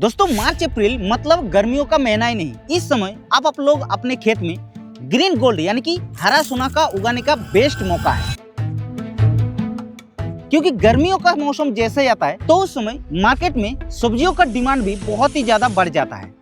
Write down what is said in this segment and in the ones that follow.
दोस्तों मार्च अप्रैल मतलब गर्मियों का महीना ही नहीं। इस समय आप लोग अपने खेत में ग्रीन गोल्ड यानी कि हरा सोना का उगाने का बेस्ट मौका है, क्योंकि गर्मियों का मौसम जैसे ही आता है तो उस समय मार्केट में सब्जियों का डिमांड भी बहुत ही ज्यादा बढ़ जाता है।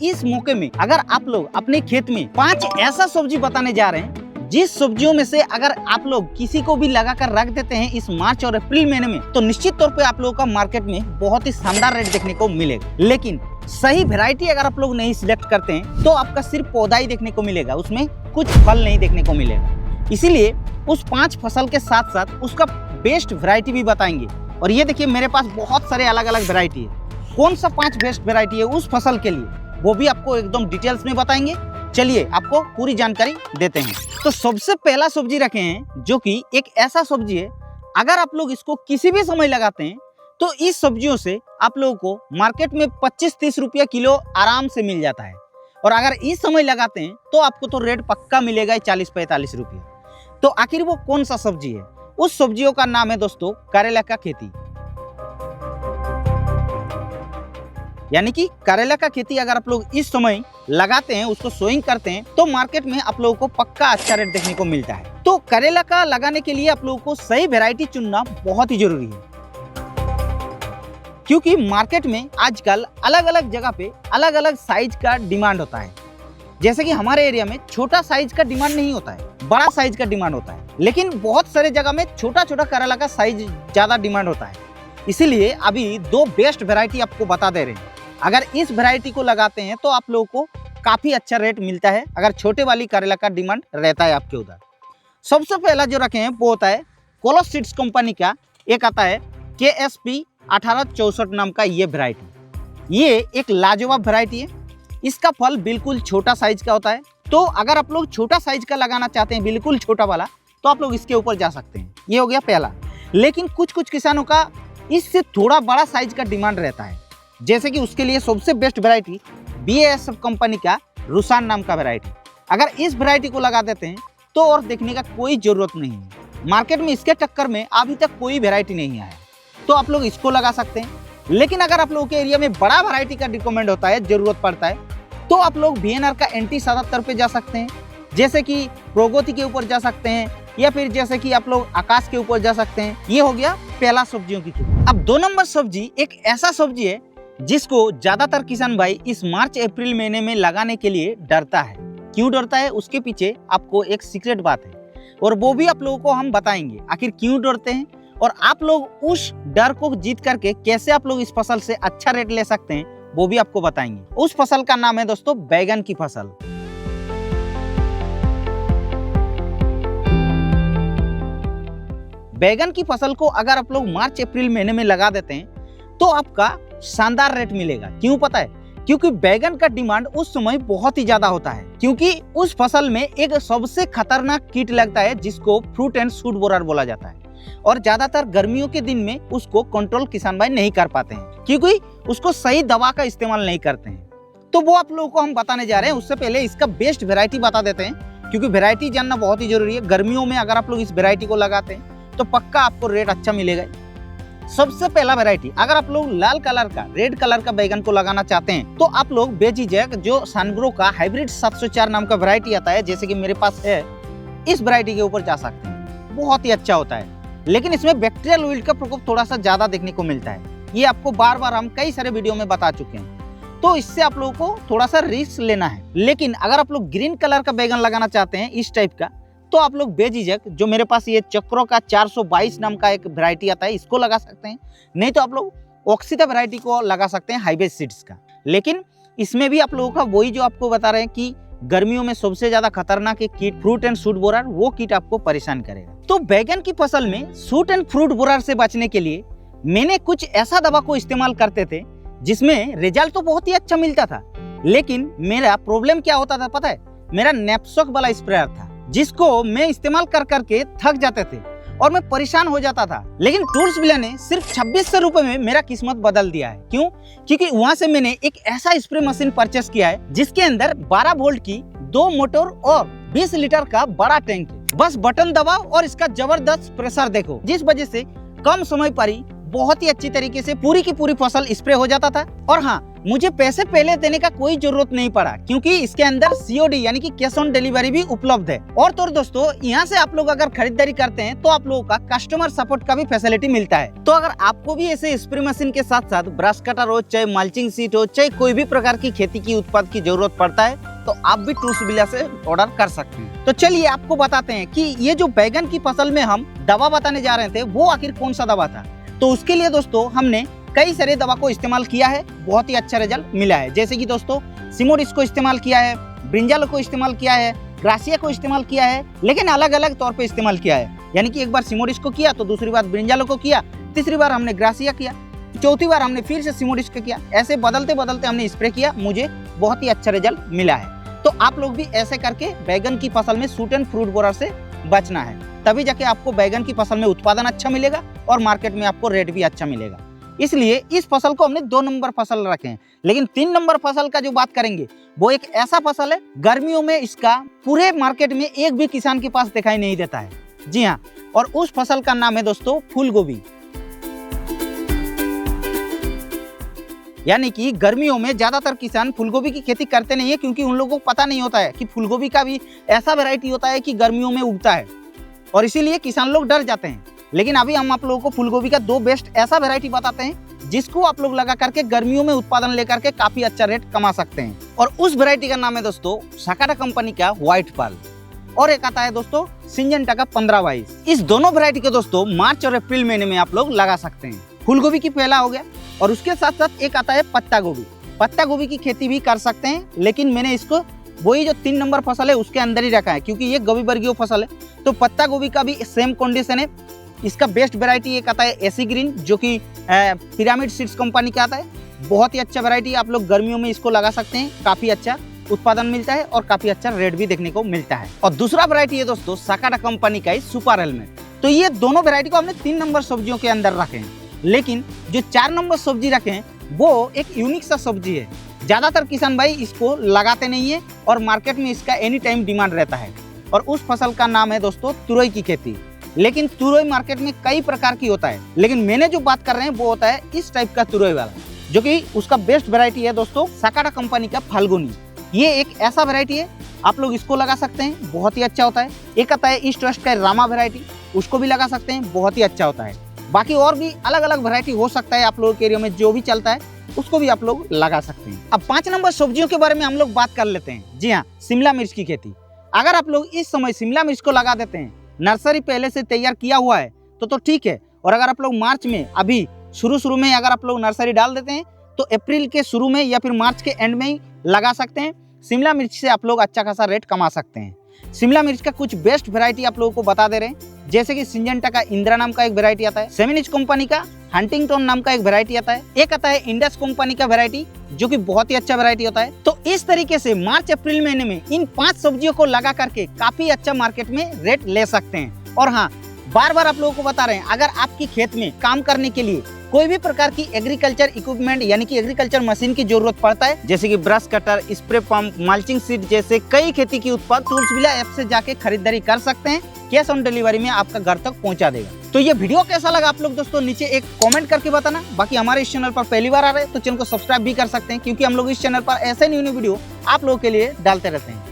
इस मौके में अगर आप लोग अपने खेत में 5 ऐसा सब्जी बताने जा रहे हैं जिस सब्जियों में से अगर आप लोग किसी को भी लगाकर रख देते हैं इस मार्च और अप्रैल महीने में, तो निश्चित तौर पे आप लोगों का मार्केट में बहुत ही शानदार रेट देखने को मिलेगा। लेकिन सही वैरायटी अगर आप लोग नहीं सिलेक्ट करते हैं तो आपका सिर्फ पौधा ही देखने को मिलेगा, उसमें कुछ फल नहीं देखने को मिलेगा। इसीलिए उस 5 फसल के साथ साथ उसका बेस्ट वैरायटी भी बताएंगे। और ये देखिए मेरे पास बहुत सारे अलग अलग वैरायटी है। कौन सा 5 बेस्ट वैरायटी है उस फसल के लिए वो भी आपको एकदम डिटेल्स में बताएंगे। चलिए आपको पूरी जानकारी देते हैं। तो सबसे पहला सब्जी रखे हैं जो कि एक ऐसा सब्जी है, अगर आप लोग इसको किसी भी समय लगाते हैं तो इस सब्जियों से आप लोगों को मार्केट में 25-30 रुपया किलो आराम से मिल जाता है। और अगर इस समय लगाते हैं तो आपको तो रेट पक्का मिलेगा 40-45 रुपया। तो आखिर वो कौन सा सब्जी है? उस सब्जियों का नाम है दोस्तों करेला का खेती, यानी कि करेला का खेती अगर आप लोग इस समय लगाते हैं, उसको सोइंग करते हैं तो मार्केट में आप लोगों को पक्का अच्छा रेट देखने को मिलता है। तो करेला का लगाने के लिए आप लोगों को सही वैरायटी चुनना बहुत ही जरूरी है, क्योंकि मार्केट में आजकल अलग अलग जगह पे अलग अलग साइज का डिमांड होता है। जैसे कि हमारे एरिया में छोटा साइज का डिमांड नहीं होता है, बड़ा साइज का डिमांड होता है। लेकिन बहुत सारे जगह में छोटा छोटा करेला का साइज ज्यादा डिमांड होता है। इसीलिए अभी 2 बेस्ट वैरायटी आपको बता दे रहे हैं। अगर इस वैरायटी को लगाते हैं तो आप लोगों को काफी अच्छा रेट मिलता है, अगर छोटे वाली करेला का डिमांड रहता है आपके उधर। सबसे पहला जो रखे हैं वो होता है कोलो सीड्स कंपनी का एक आता है KSP 1864 नाम का ये वैरायटी। ये एक लाजवाब वैरायटी है। इसका फल बिल्कुल छोटा साइज का होता है। तो अगर आप लोग छोटा साइज का लगाना चाहते हैं, बिल्कुल छोटा वाला, तो आप लोग इसके ऊपर जा सकते हैं। ये हो गया पहला। लेकिन कुछ किसानों का इससे थोड़ा बड़ा साइज का डिमांड रहता है, जैसे कि उसके लिए सबसे बेस्ट वैरायटी BASF कंपनी का रुसान नाम का वैरायटी। अगर इस वैरायटी को लगा देते हैं तो और देखने का कोई जरूरत नहीं है। मार्केट में इसके टक्कर में अभी तक कोई वैरायटी नहीं आया, तो आप लोग इसको लगा सकते हैं। लेकिन अगर आप लोगों के एरिया में बड़ा वैरायटी का रिकमेंड होता है, जरूरत पड़ता है, तो आप लोग VNR का NT 77 पे जा सकते हैं, जैसे कि प्रगति के ऊपर जा सकते हैं, या फिर जैसे कि आप लोग आकाश के ऊपर जा सकते हैं। ये हो गया पहला सब्जियों की खेती। अब 2 नंबर सब्जी एक ऐसा सब्जी है जिसको ज्यादातर किसान भाई इस मार्च अप्रैल महीने में लगाने के लिए डरता है। क्यों डरता है उसके पीछे आपको एक सीक्रेट बात है, और वो भी आप लोगों को हम बताएंगे आखिर क्यों डरते हैं, और आप लोग उस डर को जीत करके कैसे आप लोग इस फसल से अच्छा रेट ले सकते हैं वो भी आपको बताएंगे। उस फसल का नाम है दोस्तों बैगन की फसल। बैगन की फसल को अगर आप लोग मार्च अप्रैल महीने में लगा देते हैं तो आपका शानदार रेट मिलेगा। क्यों पता है? क्योंकि बैगन का डिमांड उस समय बहुत ही ज्यादा होता है, क्योंकि उस फसल में एक सबसे खतरनाक कीट लगता है जिसको फ्रूट एंड शूट बोरर बोला जाता है। और ज्यादातर गर्मियों के दिन में उसको कंट्रोल किसान भाई नहीं कर पाते हैं, क्योंकि उसको सही दवा का इस्तेमाल नहीं करते हैं। तो वो आप लोगों को हम बताने जा रहे हैं। उससे पहले इसका बेस्ट वेराइटी बता देते हैं, क्योंकि वेराइटी जानना बहुत ही जरूरी है। गर्मियों में अगर आप लोग इस वेराइटी को लगाते हैं तो पक्का आपको रेट अच्छा मिलेगा। सबसे पहला वैरायटी, अगर आप लोग लाल कलर का, रेड कलर का बैगन को लगाना चाहते हैं तो आप लोग बेझिझक जो सनग्रो का हाइब्रिड 704 नाम का वैरायटी आता है, जैसे कि मेरे पास है, इस वैरायटी के ऊपर जा सकते हैं। बहुत ही अच्छा होता है, लेकिन इसमें बैक्टीरियल विल्ट का प्रकोप थोड़ा सा ज्यादा देखने को मिलता है। ये आपको बार बार हम कई सारे वीडियो में बता चुके हैं, तो इससे आप लोगों को थोड़ा सा रिस्क लेना है। लेकिन अगर आप लोग ग्रीन कलर का बैगन लगाना चाहते हैं इस टाइप का, तो आप लोग बेझिझक जो मेरे पास ये चक्रो का 422 नाम का एक वैरायटी आता है, इसको लगा सकते हैं। नहीं तो आप लोग ऑक्सीदा वैरायटी को लगा सकते हैं हाईवे सीड्स का। लेकिन इसमें भी आप लोगों का वही जो आपको बता रहे हैं कि गर्मियों में सबसे ज्यादा खतरनाक एक कीट फ्रूट एंड शूट बोरर, वो कीट आपको परेशान करेगा। तो बैगन की फसल में शूट एंड फ्रूट बोरर से बचने के लिए मैंने कुछ ऐसा दवा को इस्तेमाल करते थे जिसमें रिजल्ट तो बहुत ही अच्छा मिलता था। लेकिन मेरा प्रॉब्लम क्या होता था पता है? मेरा नेप्सोक वाला स्प्रेयर था, जिसको मैं इस्तेमाल कर करके थक जाते थे और मैं परेशान हो जाता था। लेकिन टूल्स विला ने सिर्फ 2600 रुपए में मेरा किस्मत बदल दिया है। क्यों? क्योंकि वहां से मैंने एक ऐसा स्प्रे मशीन परचेस किया है जिसके अंदर 12 वोल्ट की 2 मोटर और 20 लीटर का बड़ा टैंक है। बस बटन दबाओ और इसका जबरदस्त प्रेशर देखो, जिस वजह से कम समय पर ही बहुत ही अच्छी तरीके से पूरी की पूरी फसल स्प्रे हो जाता था। और हाँ, मुझे पैसे पहले देने का कोई जरूरत नहीं पड़ा, क्योंकि इसके अंदर COD यानी कि कैश ऑन डिलीवरी भी उपलब्ध है। और तो दोस्तों, यहाँ से आप लोग अगर खरीदारी करते हैं तो आप लोगों का कस्टमर सपोर्ट का भी फैसिलिटी मिलता है। तो अगर आपको भी ऐसे स्प्रे मशीन के साथ साथ ब्रश कटर हो, चाहे मल्चिंग सीट हो, चाहे कोई भी प्रकार की खेती की उत्पाद की जरूरत पड़ता है, तो आप भी टूल्स विला से ऑर्डर कर सकते हैं। तो चलिए आपको बताते हैं कि ये जो बैगन की फसल में हम दवा बताने जा रहे थे, वो आखिर कौन सा दवा था। तो उसके लिए दोस्तों हमने कई सारे दवा को इस्तेमाल किया है, बहुत ही अच्छा रिजल्ट मिला है। जैसे कि दोस्तों सिमोडिस को इस्तेमाल किया है, ब्रिंजल को इस्तेमाल किया है, ग्रासिया को इस्तेमाल किया है, लेकिन अलग अलग तौर पे इस्तेमाल किया है। यानी कि एक बार सिमोडिस को किया तो दूसरी बार ब्रिंजल को किया, तीसरी बार हमने ग्रासिया किया, चौथी बार हमने फिर से सिमोडिस को किया। ऐसे बदलते बदलते हमने स्प्रे किया, मुझे बहुत ही अच्छा रिजल्ट मिला है। तो आप लोग भी ऐसे करके बैगन की फसल में सूट एंड फ्रूट बोरर से बचना है, तभी जाके आपको बैगन की फसल में उत्पादन अच्छा मिलेगा और मार्केट में आपको रेट भी अच्छा मिलेगा। इसलिए इस फसल को हमने 2 नंबर फसल रखे हैं। लेकिन 3 नंबर फसल का जो बात करेंगे, वो एक ऐसा फसल है, गर्मियों में इसका पूरे मार्केट में एक भी किसान के पास दिखाई नहीं देता है। जी हाँ, और उस फसल का नाम है दोस्तों फूल गोभी। यानी कि गर्मियों में ज्यादातर किसान फूलगोभी की खेती करते नहीं है, क्योंकि उन लोगों को पता नहीं होता है कि फूलगोभी का भी ऐसा वैरायटी होता है कि गर्मियों में उगता है, और इसीलिए किसान लोग डर जाते हैं। लेकिन अभी हम आप लोगों को फूलगोभी का 2 बेस्ट ऐसा वैरायटी बताते हैं, जिसको आप लोग लगा करके गर्मियों में उत्पादन लेकर के काफी अच्छा रेट कमा सकते हैं। और उस वैरायटी का नाम है दोस्तों सकाटा कंपनी का व्हाइट पर्ल, और एक आता है दोस्तों सिंजेंटा का 1522। इस दोनों वैरायटी के दोस्तों मार्च और अप्रैल महीने में आप लोग लगा सकते हैं। फूलगोभी की पहला हो गया, और उसके साथ साथ एक आता है पत्ता गोभी। पत्ता गोभी की खेती भी कर सकते हैं, लेकिन मैंने इसको वही जो 3 नंबर फसल है उसके अंदर ही रखा है, क्योंकि ये गोभी वर्गीय फसल है। तो पत्ता गोभी का भी सेम कंडीशन है। इसका बेस्ट वैरायटी एक आता है एसी ग्रीन, जो कि पिरामिड सीड्स कंपनी का आता है। बहुत ही अच्छा वैरायटी, आप लोग गर्मियों में इसको लगा सकते हैं, काफी अच्छा उत्पादन मिलता है और काफी अच्छा रेट भी देखने को मिलता है। और दूसरा वैरायटी है दोस्तों सकाटा कंपनी का सुपर हेलमेट। तो ये दोनों वैरायटी को हमने 3 नंबर सब्जियों के अंदर रखे हैं, लेकिन जो 4 नंबर सब्जी रखे हैं वो एक यूनिक सा सब्जी है। ज्यादातर किसान भाई इसको लगाते नहीं है और मार्केट में इसका एनी टाइम डिमांड रहता है। और उस फसल का नाम है दोस्तों तुरई की खेती। लेकिन तुरई मार्केट में कई प्रकार की होता है, लेकिन मैंने जो बात कर रहे हैं वो होता है इस टाइप का तुरई वाला, जो कि उसका बेस्ट वैरायटी है दोस्तों सकाटा कंपनी का फाल्गुनी। ये एक ऐसा वैरायटी है, आप लोग इसको लगा सकते हैं, बहुत ही अच्छा होता है। एक आता है ईस्ट वेस्ट का रामा वैरायटी, उसको भी लगा सकते हैं, बहुत ही अच्छा होता है। बाकी और भी अलग अलग वैरायटी हो सकता है, आप लोगों के एरिया में जो भी चलता है उसको भी आप लोग लगा सकते हैं। अब 5 नंबर सब्जियों के बारे में हम लोग बात कर लेते हैं। जी हाँ, शिमला मिर्च की खेती। अगर आप लोग इस समय शिमला मिर्च को लगा देते हैं, नर्सरी पहले से तैयार किया हुआ है तो ठीक है। और अगर आप लोग मार्च में अभी शुरू में अगर आप लोग नर्सरी डाल देते हैं तो अप्रैल के शुरू में या फिर मार्च के एंड में ही लगा सकते हैं। शिमला मिर्च से आप लोग अच्छा खासा रेट कमा सकते हैं। शिमला मिर्च का कुछ बेस्ट वैरायटी आप लोगों को बता दे रहे हैं, जैसे कि सिंजेंटा का इंदिरा नाम का एक वैरायटी आता है, सेमिनिच कंपनी का हंटिंगटन नाम का एक वैरायटी आता है, एक आता है इंडस कंपनी का वैरायटी, जो कि बहुत ही अच्छा वैरायटी होता है। तो इस तरीके से मार्च अप्रैल महीने में इन 5 सब्जियों को लगा करके काफी अच्छा मार्केट में रेट ले सकते हैं। और हाँ, बार बार आप लोगों को बता रहे हैं, अगर आपकी खेत में काम करने के लिए कोई भी प्रकार की एग्रीकल्चर इक्विपमेंट यानी कि एग्रीकल्चर मशीन की जरूरत पड़ता है, जैसे कि brush cutter, spray pump, mulching sheet जैसे कई खेती की उत्पाद टूल्स विला ऐप से जाके खरीदारी कर सकते हैं। कैश ऑन डिलीवरी में आपका घर तक पहुंचा देगा। तो ये वीडियो कैसा लगा आप लोग दोस्तों नीचे एक कमेंट करके बताना। बाकी हमारे इस चैनल पर पहली बार आ रहे हैं तो चैनल को सब्सक्राइब भी कर सकते हैं, क्योंकि हम लोग इस चैनल पर ऐसे न्यू वीडियो आप लोगों के लिए डालते रहते हैं।